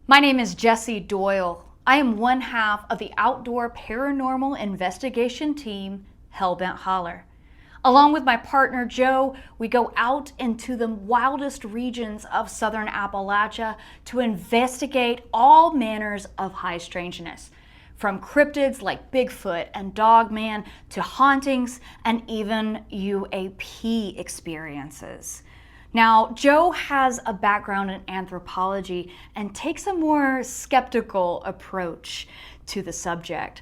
My name is Jessi Doyle. I am one half of the outdoor paranormal investigation team, Hellbent Holler. Along with my partner Joe, we go out into the wildest regions of southern Appalachia to investigate all manners of high strangeness, from cryptids like Bigfoot and Dogman to hauntings and even UAP experiences. Now, Joe has a background in anthropology and takes a more skeptical approach to the subject.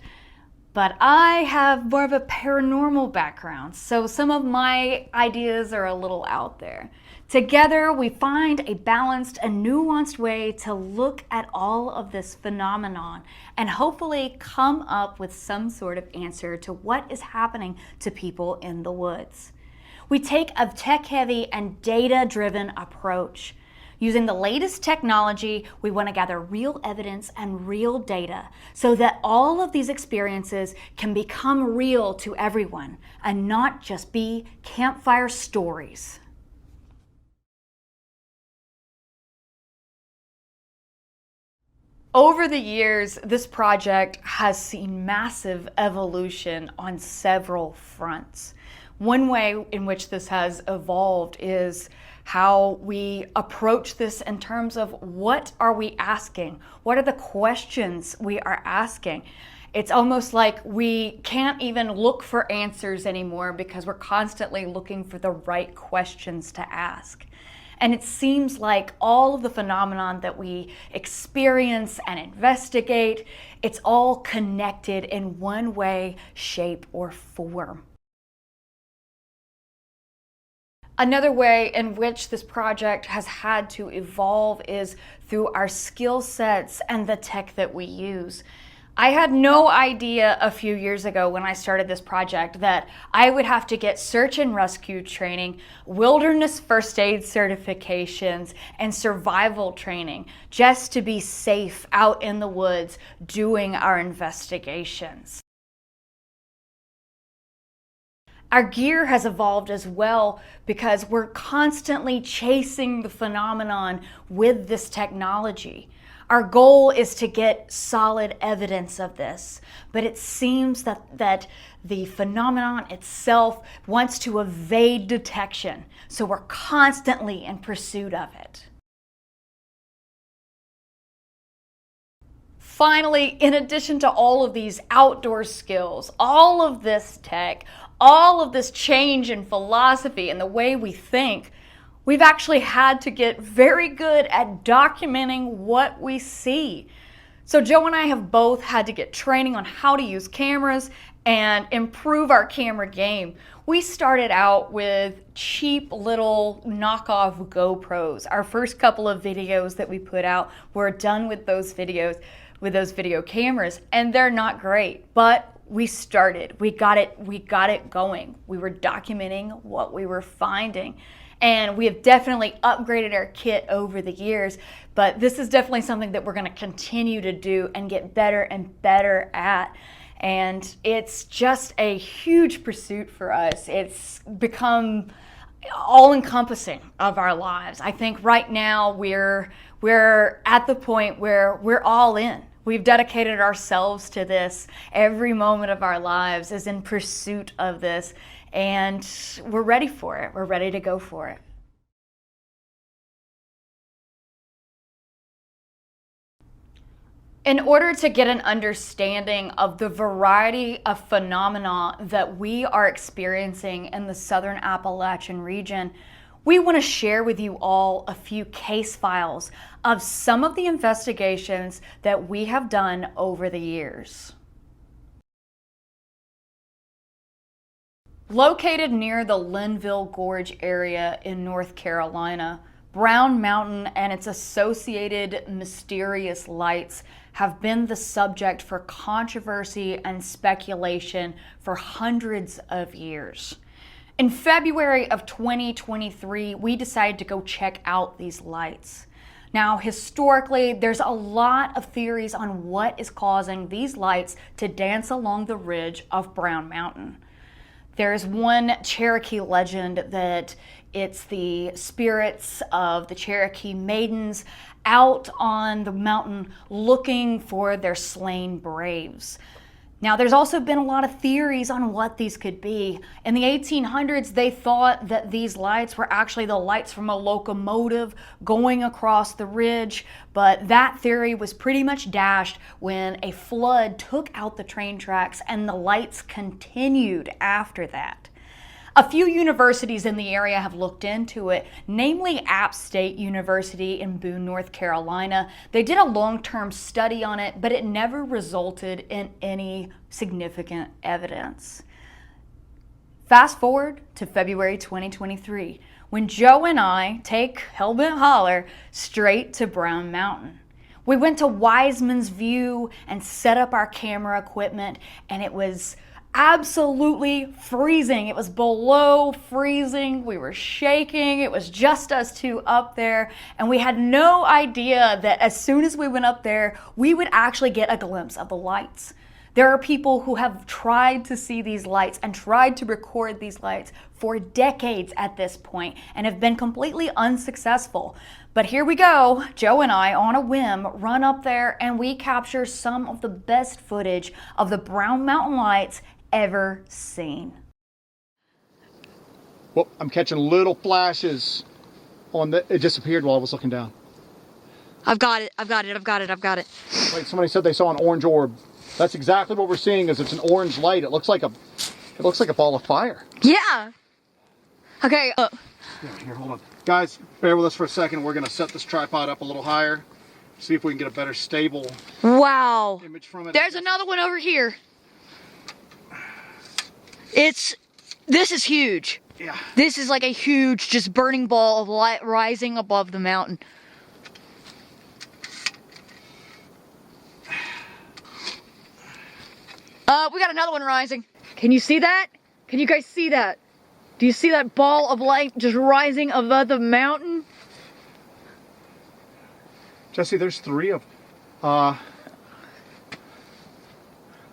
But I have more of a paranormal background, so some of my ideas are a little out there. Together, we find a balanced and nuanced way to look at all of this phenomenon and hopefully come up with some sort of answer to what is happening to people in the woods. We take a tech-heavy and data-driven approach. Using the latest technology, we want to gather real evidence and real data so that all of these experiences can become real to everyone and not just be campfire stories. Over the years, this project has seen massive evolution on several fronts. One way in which this has evolved is how we approach this in terms of what are we asking? What are the questions we are asking? It's almost like we can't even look for answers anymore because we're constantly looking for the right questions to ask. And it seems like all of the phenomenon that we experience and investigate, it's all connected in one way, shape, or form. Another way in which this project has had to evolve is through our skill sets and the tech that we use. I had no idea a few years ago when I started this project that I would have to get search and rescue training, wilderness first aid certifications, and survival training just to be safe out in the woods doing our investigations. Our gear has evolved as well because we're constantly chasing the phenomenon with this technology. Our goal is to get solid evidence of this, but it seems that the phenomenon itself wants to evade detection, so we're constantly in pursuit of it. Finally, in addition to all of these outdoor skills, all of this tech, all of this change in philosophy and the way we think, we've actually had to get very good at documenting what we see. So Joe and I have both had to get training on how to use cameras and improve our camera game. We started out with cheap little knockoff GoPros. Our first couple of videos that we put out were done with those videos, with those video cameras, and they're not great, but we started. We got it going. We were documenting what we were finding. And we have definitely upgraded our kit over the years, but this is definitely something that we're going to continue to do and get better and better at. And it's just a huge pursuit for us. It's become all-encompassing of our lives. I think right now we're at the point where we're all in. We've dedicated ourselves to this. Every moment of our lives is in pursuit of this, and we're ready for it. We're ready to go for it. In order to get an understanding of the variety of phenomena that we are experiencing in the southern Appalachian region, we want to share with you all a few case files of some of the investigations that we have done over the years. Located near the Linville Gorge area in North Carolina, Brown Mountain and its associated mysterious lights have been the subject for controversy and speculation for hundreds of years. In February of 2023, we decided to go check out these lights. Now, historically, there's a lot of theories on what is causing these lights to dance along the ridge of Brown Mountain. There's one Cherokee legend that It's the spirits of the Cherokee maidens out on the mountain looking for their slain braves. Now, there's also been a lot of theories on what these could be. In the 1800s, they thought that these lights were actually the lights from a locomotive going across the ridge, but that theory was pretty much dashed when a flood took out the train tracks and the lights continued after that. A few universities in the area have looked into it, namely App State University in Boone, North Carolina. They did a long-term study on it, but it never resulted in any significant evidence. Fast forward to February 2023, when Joe and I take Hellbent Holler straight to Brown Mountain. We went to Wiseman's View and set up our camera equipment, and it was absolutely freezing. It was below freezing. We were shaking. It was just us two up there. And we had no idea that as soon as we went up there, we would actually get a glimpse of the lights. There are people who have tried to see these lights and tried to record these lights for decades at this point and have been completely unsuccessful. But here we go, Joe and I, on a whim, run up there and we capture some of the best footage of the Brown Mountain lights ever seen. Well, I'm catching little flashes on the, it disappeared while I was looking down. I've got it. Wait, somebody said they saw an orange orb. That's exactly what we're seeing, is it's an orange light. It looks like a ball of fire. Yeah. Okay. Here, hold on. Guys, bear with us for a second. We're gonna set this tripod up a little higher. See if we can get a better stable image from it. There's another one over here. This is huge. Yeah. This is like a huge, just burning ball of light rising above the mountain. We got another one rising. Can you see that? Can you guys see that? Do you see that ball of light just rising above the mountain? Jessi, there's 3 of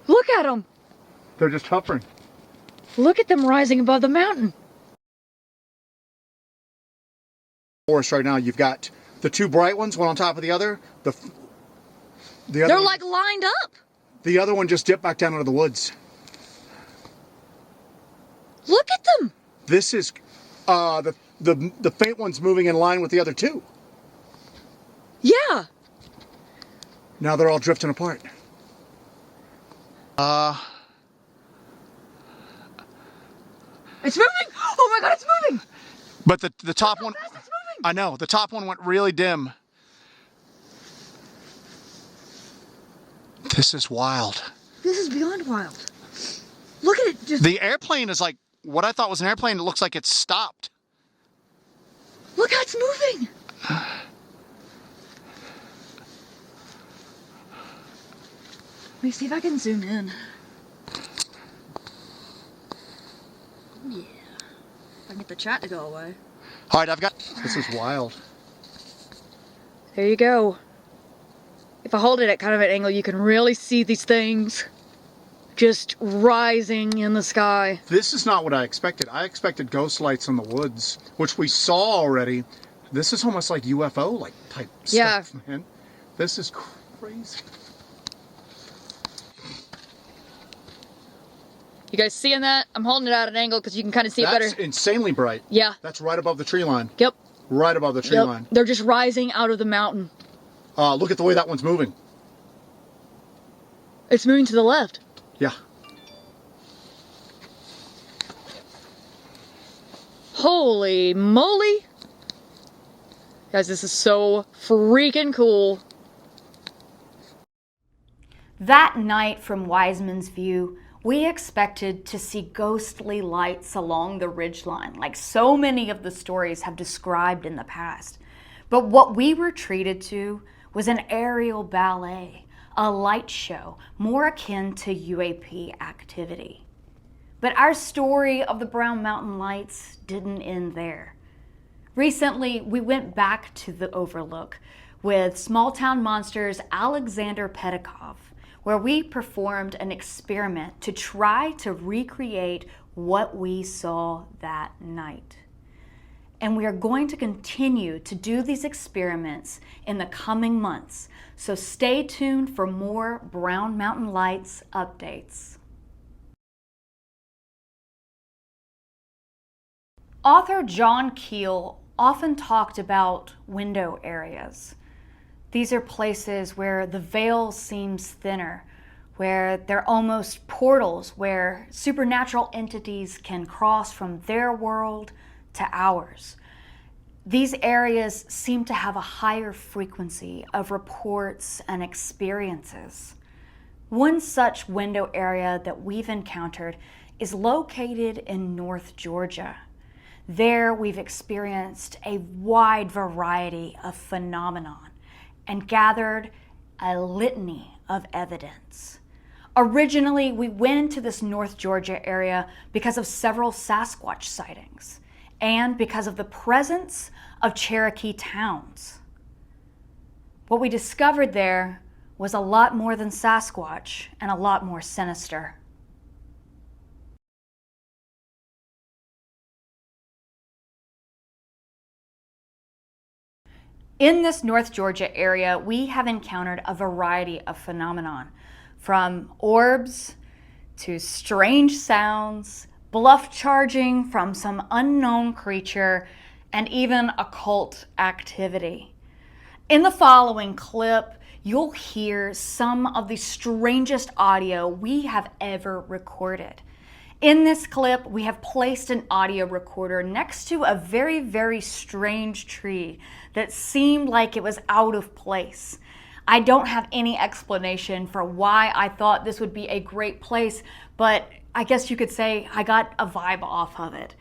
Look at them. they're just hovering. Look at them rising above the mountain. Forest right now, you've got the 2 bright ones, one on top of the other. The other They're one, like lined up. the other one just dipped back down into the woods. Look at them. This is the faint one's moving in line with the other 2. Yeah. Now they're all drifting apart. It's moving. Oh my God, it's moving. But the top one, Fast it's moving. I know, the top one went really dim. This is wild. This is beyond wild. Look at it just. The airplane is like, what I thought was an airplane, it looks like it's stopped. Look how it's moving. Let me see if I can zoom in. Yeah. If I can get the chat to go away. All right, I've got, this is wild. There you go. If I hold it at kind of an angle, you can really see these things just rising in the sky. This is not what I expected. I expected ghost lights in the woods, which we saw already. This is almost like UFO-like type stuff, man. This is crazy. You guys seeing that? I'm holding it at an angle because you can kind of see it better. That's insanely bright. Yeah. That's right above the tree line. Yep. Right above the tree line. They're just rising out of the mountain. Look at the way that one's moving. It's moving to the left. Yeah. Holy moly. Guys, this is so freaking cool. That night from Wiseman's View, we expected to see ghostly lights along the ridgeline, like so many of the stories have described in the past. But what we were treated to was an aerial ballet, a light show more akin to UAP activity. But our story of the Brown Mountain Lights didn't end there. Recently, we went back to the Overlook with Small Town Monsters' Alexander Pedikov, where we performed an experiment to try to recreate what we saw that night. and we are going to continue to do these experiments in the coming months. So stay tuned for more Brown Mountain Lights updates. Author John Keel often talked about window areas. These are places where the veil seems thinner, where they're almost portals where supernatural entities can cross from their world to ours. These areas seem to have a higher frequency of reports and experiences. One such window area that we've encountered is located in North Georgia. There we've experienced a wide variety of phenomenon and gathered a litany of evidence. Originally, we went into this North Georgia area because of several Sasquatch sightings and because of the presence of Cherokee towns. What we discovered there was a lot more than Sasquatch and a lot more sinister. In this North Georgia area, we have encountered a variety of phenomenon, from orbs to strange sounds, bluff charging from some unknown creature, and even occult activity. In the following clip, you'll hear some of the strangest audio we have ever recorded. In this clip, we have placed an audio recorder next to a very, very strange tree that seemed like it was out of place. I don't have any explanation for why I thought this would be a great place, but I guess you could say I got a vibe off of it.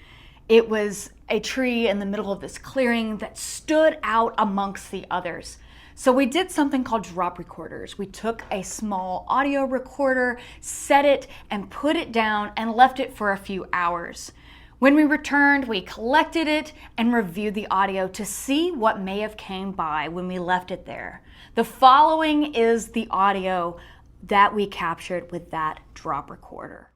It was a tree in the middle of this clearing that stood out amongst the others. So we did something called drop recorders. We took a small audio recorder, set it, and put it down and left it for a few hours. When we returned, we collected it and reviewed the audio to see what may have came by when we left it there. The following is the audio that we captured with that drop recorder.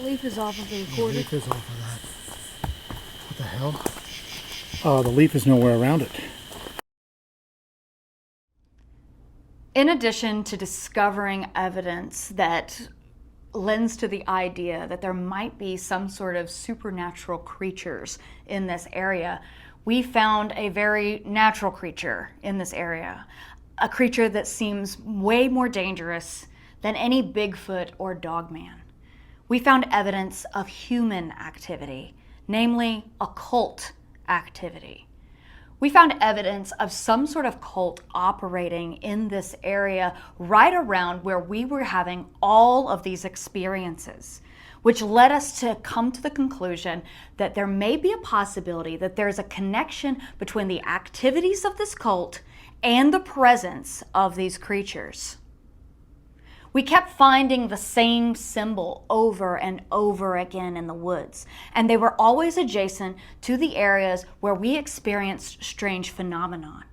That leaf is off of the recorder. The leaf is off of that. What the hell? The leaf is nowhere around it. In addition to discovering evidence that lends to the idea that there might be some sort of supernatural creatures in this area, we found a very natural creature in this area. A creature that seems way more dangerous than any Bigfoot or Dogman. We found evidence of human activity, namely occult activity. We found evidence of some sort of cult operating in this area right around where we were having all of these experiences, which led us to come to the conclusion that there may be a possibility that there's a connection between the activities of this cult and the presence of these creatures. We kept finding the same symbol over and over again in the woods, and they were always adjacent to the areas where we experienced strange phenomenon.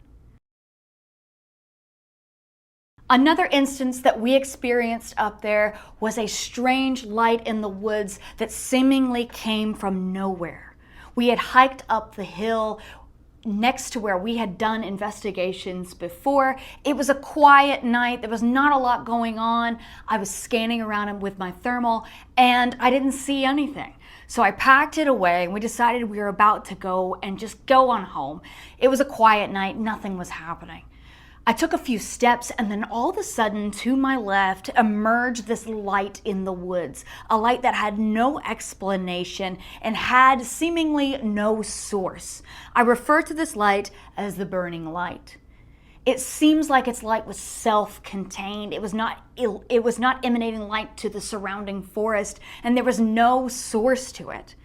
Another instance that we experienced up there was a strange light in the woods that seemingly came from nowhere. We had hiked up the hill next to where we had done investigations before. It was a quiet night. There was not a lot going on. I was scanning around with my thermal and I didn't see anything. So I packed it away and we decided we were about to go and just go on home. It was a quiet night. Nothing was happening. I took a few steps and then all of a sudden to my left emerged this light in the woods, a light that had no explanation and had seemingly no source. I refer to this light as the burning light. It seems like its light was self-contained. It was not emanating light to the surrounding forest and there was no source to it.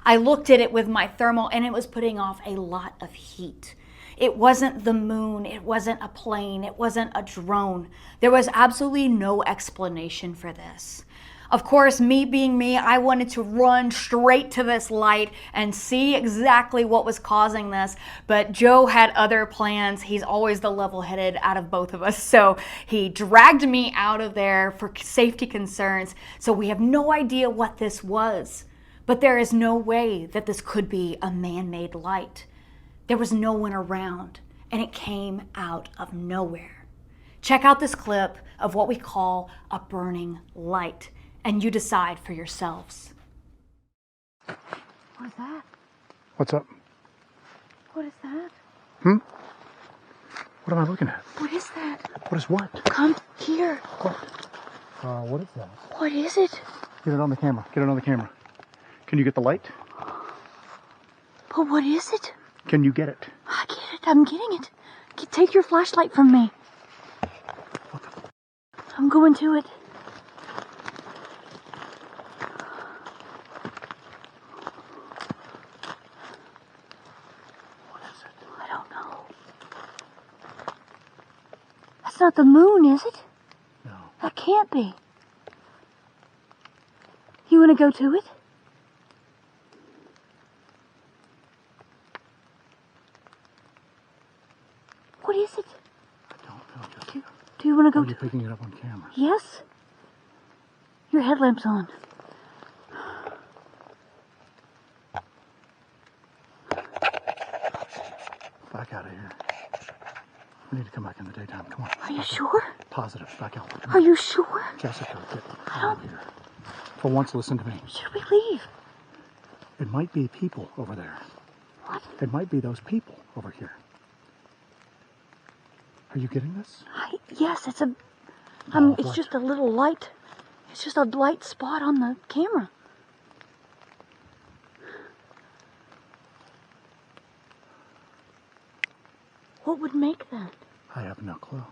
I looked at it with my thermal and it was putting off a lot of heat. It wasn't the moon, it wasn't a plane, it wasn't a drone. There was absolutely no explanation for this. Of course, me being me, I wanted to run straight to this light and see exactly what was causing this, but Joe had other plans. He's always the level-headed out of both of us, so he dragged me out of there for safety concerns, so we have no idea what this was. But there is no way that this could be a man-made light. There was no one around, and it came out of nowhere. Check out this clip of what we call a burning light, and you decide for yourselves. What is that? What's up? What is that? What am I looking at? What is that? What is what? Come here. What? What is that? What is it? Get it on the camera. Get it on the camera. Can you get the light? But what is it? Can you get it? I get it. I'm getting it. Take your flashlight from me. What the? I'm going to it. What is it? I don't know. That's not the moon, is it? No. That can't be. You want to go to it? What is it? I don't know. Do you want to go? Are you picking it up on camera? Yes. Your headlamp's on. Back out of here. We need to come back in the daytime. Come on. Are you sure? Positive. Back out. Are you sure? Jessica, get out of here. For once, listen to me. Should we leave? It might be people over there. What? It might be those people over here. Are you getting this? Yes, it's a... No, it's what? just a little light. It's just a light spot on the camera. What would make that? I have no clue.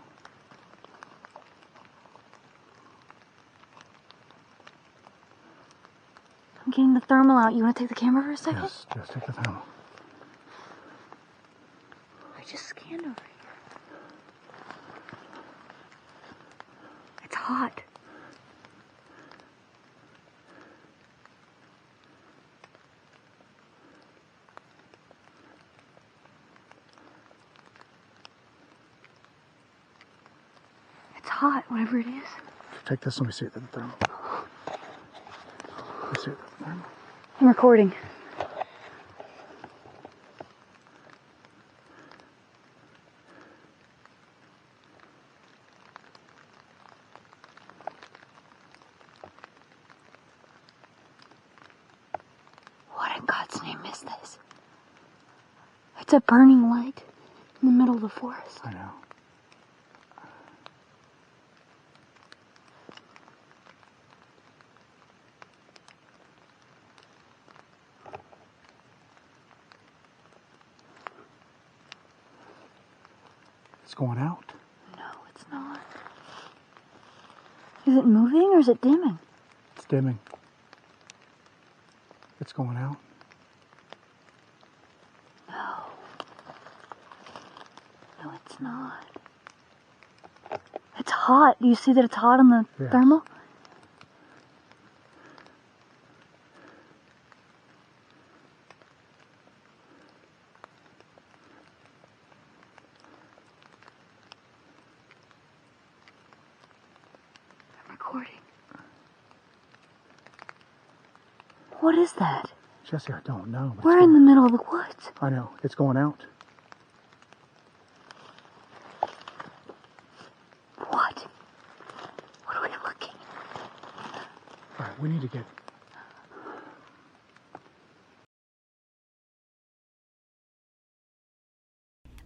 I'm getting the thermal out. You want to take the camera for a second? Yes, just take the thermal. I just scanned over here. It's hot. It's hot, whatever it is. Take this, let me see the thermal. Let's see. I'm recording. What in God's name is this? It's a burning light in the middle of the forest. I know. It's going out. No, it's not. Is it moving or is it dimming? It's dimming. It's going out. No. No, it's not. It's hot. Do you see that it's hot on the thermal? I'm recording. What is that? Jessi, I don't know. But we're in the middle of the woods. I know. It's going out. What? What are we looking? Alright, we need to get...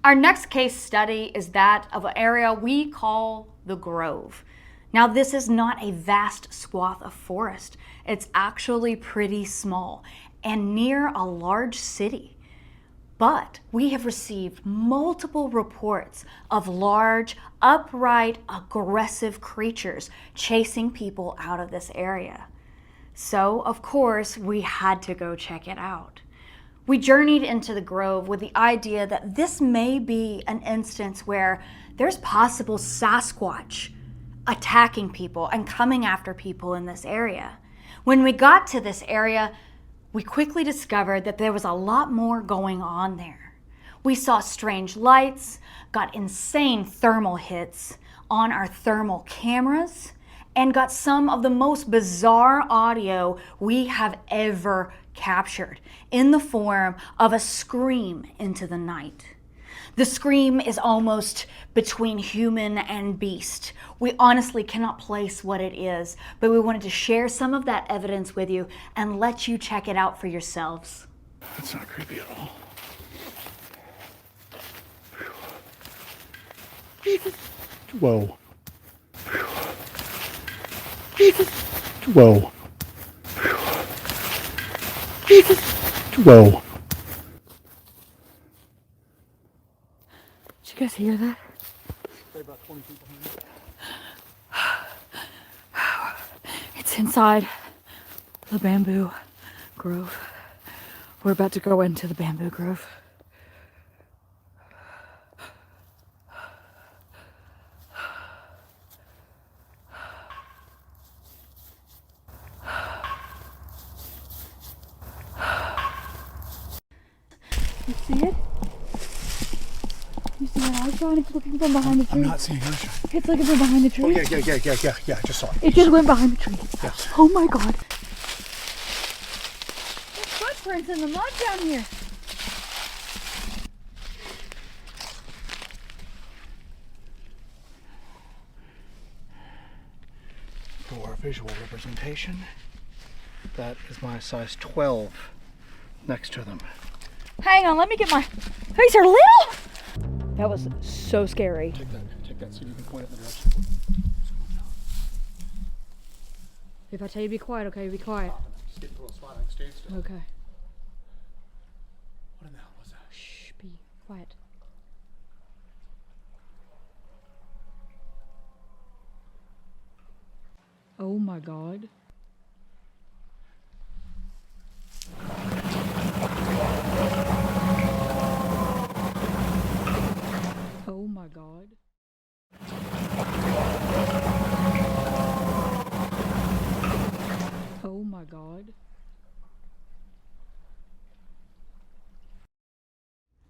Our next case study is that of an area we call the Grove. Now, this is not a vast swath of forest. It's actually pretty small and near a large city. But we have received multiple reports of large, upright, aggressive creatures chasing people out of this area. So, of course, we had to go check it out. We journeyed into the Grove with the idea that this may be an instance where there's possible Sasquatch attacking people and coming after people in this area. When we got to this area, we quickly discovered that there was a lot more going on there. We saw strange lights, got insane thermal hits on our thermal cameras, and got some of the most bizarre audio we have ever captured in the form of a scream into the night. The scream is almost between human and beast. We honestly cannot place what it is, but we wanted to share some of that evidence with you and let you check it out for yourselves. That's not creepy at all. Whoa. Whoa. Whoa. Did you guys hear that? About 20 feet behind me. It's inside the bamboo grove. We're about to go into the bamboo grove. You see it? You see what I saw? It's looking from behind the tree. I'm not seeing her. It's looking from behind the tree. Oh, yeah. I just saw it. It just went behind the tree. Yes. Oh my God. There's footprints in the mud down here. For visual representation, that is my size 12 next to them. Hang on, let me get my... These are little! That was so scary. Take that so you can point it in the direction. If I tell you to be quiet, okay, be quiet. Just get into a little spot, I can stand still. Okay. What in the hell was that? Shh, be quiet. Oh my God. Oh my God. Oh my God.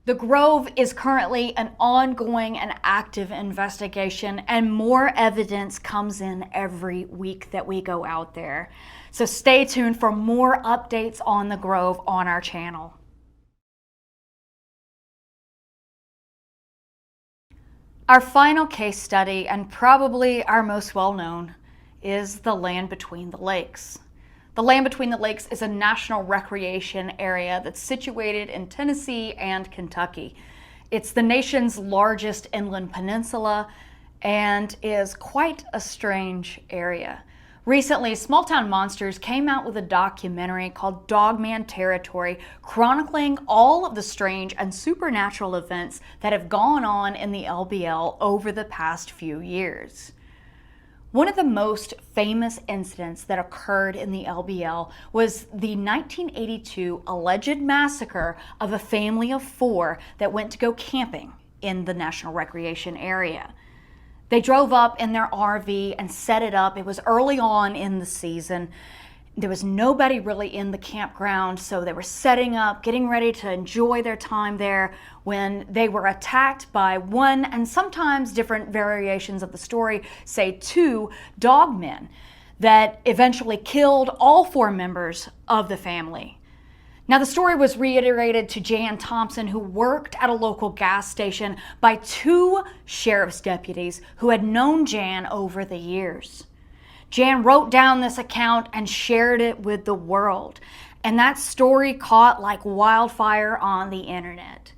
The Grove is currently an ongoing and active investigation, and more evidence comes in every week that we go out there. So stay tuned for more updates on the Grove on our channel. Our final case study, and probably our most well-known, is the Land Between the Lakes. The Land Between the Lakes is a national recreation area that's situated in Tennessee and Kentucky. It's the nation's largest inland peninsula and is quite a strange area. Recently, Small Town Monsters came out with a documentary called Dogman Territory, chronicling all of the strange and supernatural events that have gone on in the LBL over the past few years. One of the most famous incidents that occurred in the LBL was the 1982 alleged massacre of a family of 4 that went to go camping in the National Recreation Area. They drove up in their RV and set it up. It was early on in the season. There was nobody really in the campground, so they were setting up, getting ready to enjoy their time there when they were attacked by one, and sometimes different variations of the story say 2 dogmen that eventually killed all 4 members of the family. Now, the story was reiterated to Jan Thompson, who worked at a local gas station, by 2 sheriff's deputies who had known Jan over the years. Jan wrote down this account and shared it with the world, and that story caught like wildfire on the internet.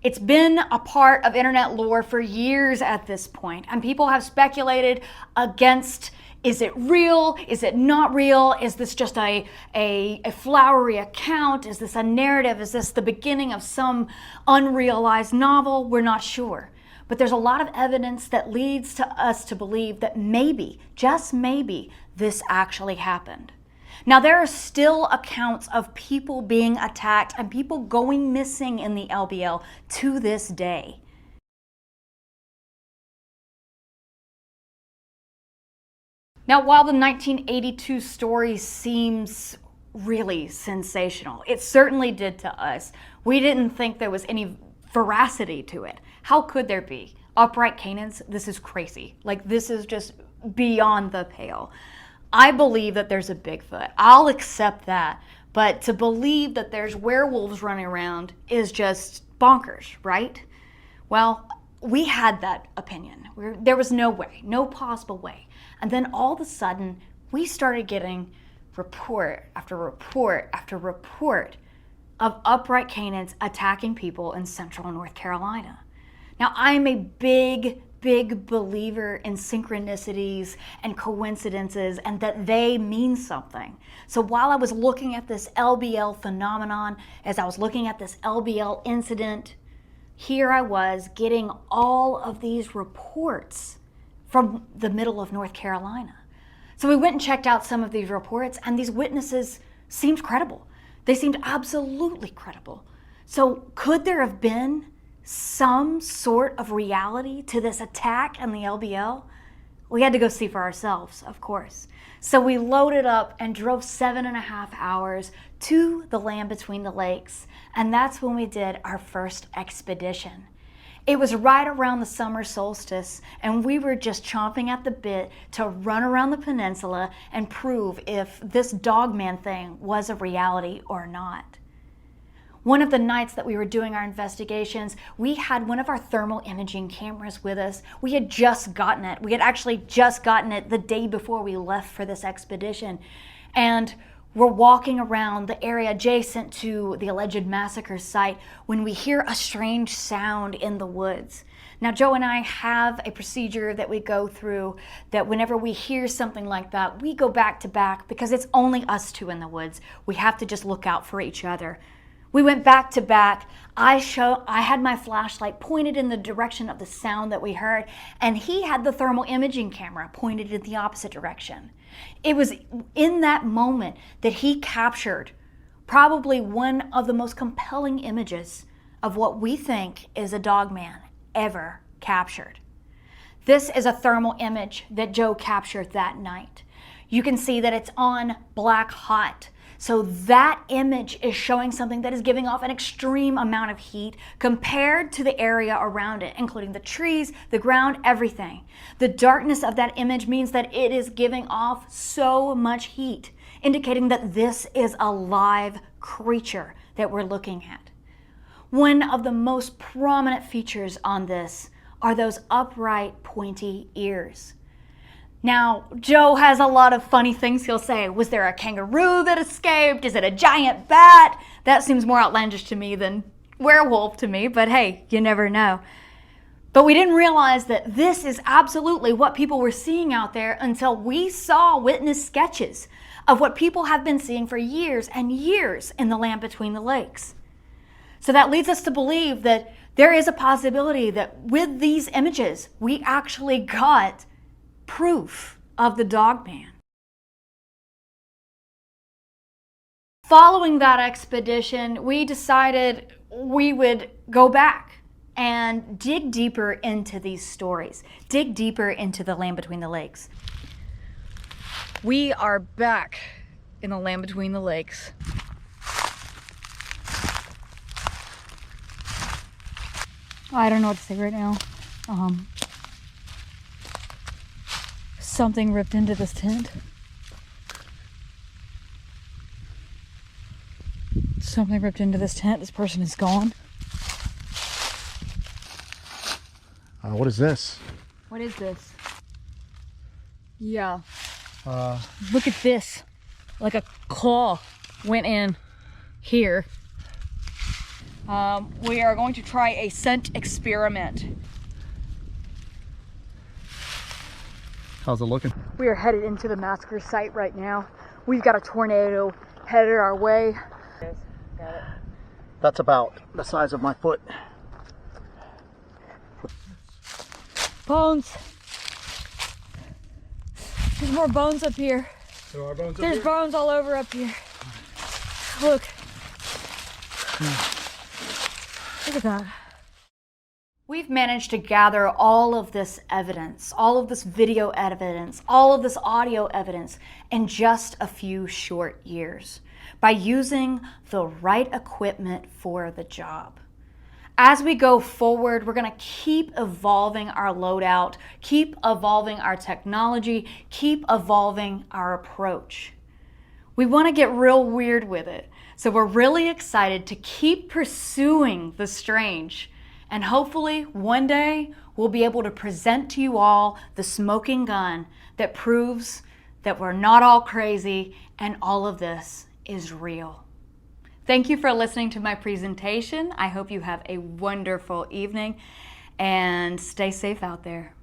It's been a part of internet lore for years at this point, and people have speculated against, is it real? Is it not real? Is this just a flowery account? Is this a narrative? Is this the beginning of some unrealized novel? We're not sure. But there's a lot of evidence that leads to us to believe that maybe, just maybe, this actually happened. Now, there are still accounts of people being attacked and people going missing in the LBL to this day. Now, while the 1982 story seems really sensational, it certainly did to us. We didn't think there was any veracity to it. How could there be? Upright canids, this is crazy. Like, this is just beyond the pale. I believe that there's a Bigfoot. I'll accept that. But to believe that there's werewolves running around is just bonkers, right? Well, we had that opinion. There was no way, no possible way. And then all of a sudden, we started getting report after report after report of upright canids attacking people in central North Carolina. Now, I'm a big believer in synchronicities and coincidences and that they mean something. So while I was looking at this LBL phenomenon, as I was looking at this LBL incident, here I was getting all of these reports from the middle of North Carolina. So we went and checked out some of these reports, and these witnesses seemed credible. They seemed absolutely credible. So could there have been some sort of reality to this attack in the LBL? We had to go see for ourselves, of course. So we loaded up and drove 7.5 hours to the Land Between the Lakes, and that's when we did our first expedition. It was right around the summer solstice, and we were just chomping at the bit to run around the peninsula and prove if this Dogman thing was a reality or not. One of the nights that we were doing our investigations, we had one of our thermal imaging cameras with us. We had just gotten it. We had actually just gotten it the day before we left for this expedition. And we're walking around the area adjacent to the alleged massacre site when we hear a strange sound in the woods. Now, Joe and I have a procedure that we go through that whenever we hear something like that, we go back to back because it's only us 2 in the woods. We have to just look out for each other. We went back to back. I had my flashlight pointed in the direction of the sound that we heard, and he had the thermal imaging camera pointed in the opposite direction. It was in that moment that he captured probably one of the most compelling images of what we think is a Dogman ever captured. This is a thermal image that Joe captured that night. You can see that it's on black hot. So that image is showing something that is giving off an extreme amount of heat compared to the area around it, including the trees, the ground, everything. The darkness of that image means that it is giving off so much heat, indicating that this is a live creature that we're looking at. One of the most prominent features on this are those upright, pointy ears. Now, Joe has a lot of funny things he'll say. Was there a kangaroo that escaped? Is it a giant bat? That seems more outlandish to me than werewolf to me, but hey, you never know. But we didn't realize that this is absolutely what people were seeing out there until we saw witness sketches of what people have been seeing for years and years in the land between the lakes. So that leads us to believe that there is a possibility that with these images, we actually got proof of the Dogman. Following that expedition, we decided we would go back and dig deeper into these stories, dig deeper into the land between the lakes. We are back in the land between the lakes. I don't know what to say right now. Something ripped into this tent. Something ripped into this tent. This person is gone. What is this? What is this? Yeah. Look at this. Like a claw went in here. We are going to try a scent experiment. How's it looking? We are headed into the massacre site right now. We've got a tornado headed our way. That's about the size of my foot. Bones. There's more bones up here. There are bones up There's here? bones all over up here. Look. Look at that. We've managed to gather all of this evidence, all of this video evidence, all of this audio evidence in just a few short years by using the right equipment for the job. As we go forward, we're going to keep evolving our loadout, keep evolving our technology, keep evolving our approach. We want to get real weird with it. So we're really excited to keep pursuing the strange. And hopefully one day we'll be able to present to you all the smoking gun that proves that we're not all crazy and all of this is real. Thank you for listening to my presentation. I hope you have a wonderful evening and stay safe out there.